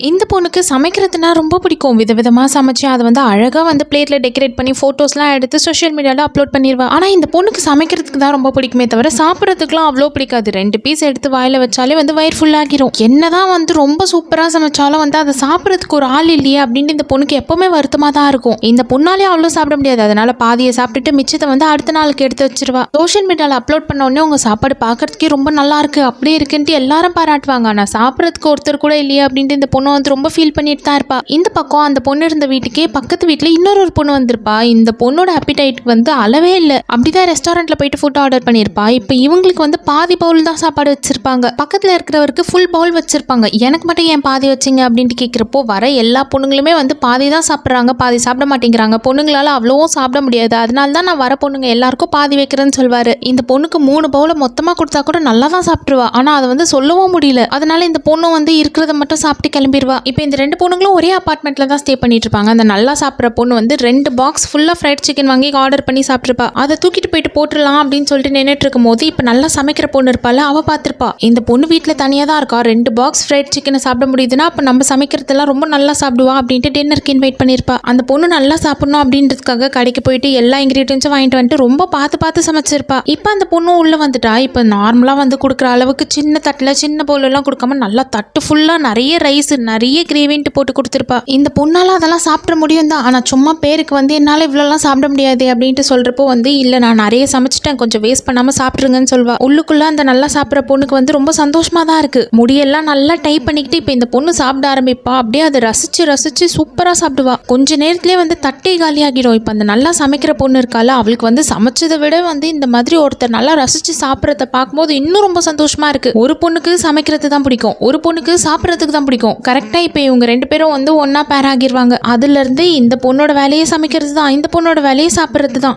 இந்த பொண்ணுக்கு சமைக்கிறதுனா ரொம்ப பிடிக்கும். விதவிதமா சமைச்சு அத அழகா பிளேட்ல டெக்கரேட் பண்ணி ஃபோட்டோஸ்லாம் எடுத்து சோஷியல் மீடியால அப்லோட் பண்ணிருவா. ஆனா இந்த பொண்ணுக்கு சமைக்கிறதுக்கு தான் ரொம்ப பிடிக்குமே தவிர, சாப்பிடுறதுக்குலாம் அவ்ளோ பிடிக்காது. 2 பீஸ் எடுத்து வாயில வச்சாலே வயிறு ஃபுல் ஆகிரும். என்னதான் ரொம்ப சூப்பரா சமைச்சாலும் அத சாப்பிடுறதுக்கு ஒரு ஆள் இல்லையே அப்படின்ட்டு இந்த பொண்ணுக்கு எப்பவுமே வருத்தமா தான் இருக்கும். இந்த பொண்ணாலே அவ்ளோ சாப்பிட முடியாது. அதனால பாதியை சாப்பிட்டுட்டு மிச்சத்தை அடுத்த நாளுக்கு எடுத்து வச்சிருவா. சோஷியல் மீடியால அப்லோட் பண்ண உடனே உங்க சாப்பாடு பார்க்கறதுக்கே ரொம்ப நல்லா இருக்கு, அப்படியே இருக்குன்ட்டு எல்லாரும் பாராட்டுவாங்க. ஆனா சாப்பிடறதுக்கு ஒருத்தர் கூட இல்லையே அப்படின்ட்டு இந்த பொண்ணு ரொம்ப ஃபீல் பண்ணிட்டு தான் இருப்பா. இந்த பக்கம் அந்த பொண்ணு இருந்த வீட்டுக்கே பக்கத்து வீட்டுல இன்னொரு பொண்ணு வந்திருப்பா. இந்த பொண்ணோட அப்பிடைட் அளவே இல்ல. அப்படிதான் ரெஸ்டாரண்ட்ல போயிட்டு ஃபுட் ஆர்டர் பண்ணிருப்பா. இப்ப இவங்களுக்கு பாதி பவுல் தான் சாப்பாடு வச்சிருப்பாங்க. பக்கத்துல இருக்கிறவருக்கு ஃபுல் பவுல் வச்சிருப்பாங்க. எனக்கு மட்டும் ஏன் பாதி வச்சிங்க அப்படின்ட்டு கேட்கிறப்போ, வர எல்லா பொண்ணுங்களுமே பாதி தான் சாப்பிட்றாங்க, பாதி சாப்பிட மாட்டேங்கிறாங்க. பொண்ணுங்களால அவ்வளவும் சாப்பிட முடியாது, அதனால தான் நான் வர பொண்ணுங்க எல்லாருக்கும் பாதி வைக்கிறேன்னு சொல்வாரு. இந்த பொண்ணுக்கு 3 பவுல மொத்தமா கொடுத்தா கூட நல்லா தான் சாப்பிட்டுருவா. ஆனா அதை சொல்லவும் முடியல. அதனால இந்த பொண்ணு இருக்கிறத மட்டும் சாப்பிட்டு கிளம்பிடுவா. இப்போ இந்த 2 பொண்ணுங்களும் ஒரே அபார்ட்மெண்ட்ல தான் ஸ்டே பண்ணிட்டு இருப்பாங்க. அந்த நல்லா சாப்பிட்ற பொண்ணு 2 பாக்ஸ் ஃபுல்லா ஃப்ரைட் சிக்கன் வாங்கி ஆர்டர் பண்ணி சாப்பிட்டுருப்பா. அதை தூக்கிட்டு போயிட்டு போட்டுடலாம் அப்படின்னு சொல்லிட்டு நின்றுட்டு இருக்கும் போது, இப்போ நல்லா சமைக்கிற பொண்ணு இருப்பாள், அவ பார்த்திருப்பா. இந்த பொண்ணு வீட்டில் தனியாக தான் இருக்கா, 2 பாக்ஸ் ஃப்ரைட் சிக்கனை சாப்பிட முடியுதுன்னா அப்போ நம்ம சமைக்கிறதெல்லாம் ரொம்ப நல்லா சாப்பிடுவா அப்படின்ட்டு டின்னருக்கு இன்வைட் பண்ணியிருப்பா. அந்த பொண்ணு நல்லா சாப்பிடணும் அப்படின்றதுக்காக கடைக்கு போயிட்டு எல்லா இன்கிரீடியன்ஸும் வாங்கிட்டு வந்துட்டு ரொம்ப பார்த்து சமைச்சிருப்பா. இப்போ அந்த பொண்ணு உள்ள வந்துட்டா. இப்போ நார்மலா கொடுக்குற அளவுக்கு சின்ன தட்டில் சின்ன பவுலெல்லாம் கொடுக்காம நல்லா தட்டு ஃபுல்லா நிறைய ரைஸ் நிறைய கிரேவின்ட்டு போட்டு கொடுத்துருப்பா. இந்த பொண்ணால அதெல்லாம் சாப்பிட முடியும் தான், ஆனால் சும்மா பேருக்கு என்னால் இவ்வளோலாம் சாப்பிட முடியாது அப்படின்ட்டு சொல்கிறப்போ இல்லை நான் நிறைய சமைச்சிட்டேன், கொஞ்சம் வேஸ்ட் பண்ணாமல் சாப்பிட்ருங்கன்னு சொல்வா. உள்ளுக்குள்ளே அந்த நல்லா சாப்பிட்ற பொண்ணுக்கு ரொம்ப சந்தோஷமாக தான் இருக்குது. முடியெல்லாம் நல்லா டைப் பண்ணிக்கிட்டு இப்போ இந்த பொண்ணு சாப்பிட ஆரம்பிப்பா. அப்படியே அதை ரசித்து சூப்பராக சாப்பிடுவா. கொஞ்ச நேரத்துலேயே தட்டே காலியாகிடும். இப்போ அந்த நல்லா சமைக்கிற பொண்ணு இருக்கால, அவளுக்கு சமைச்சதை விட இந்த மாதிரி ஒருத்தர் நல்லா ரசித்து சாப்பிட்றத பார்க்கும்போது இன்னும் ரொம்ப சந்தோஷமாக இருக்குது. ஒரு பொண்ணுக்கு சமைக்கிறது தான் பிடிக்கும், ஒரு பொண்ணுக்கு சாப்பிட்றதுக்கு தான் பிடிக்கும். கரெக்டாக இப்போ இவங்க 2 பேரும் ஒன்றா பேர் ஆகிடுவாங்க. அதுலேருந்து இந்த பொண்ணோட வேலையை சமைக்கிறது தான், இந்த பொண்ணோட வேலையை சாப்பிட்றது தான்.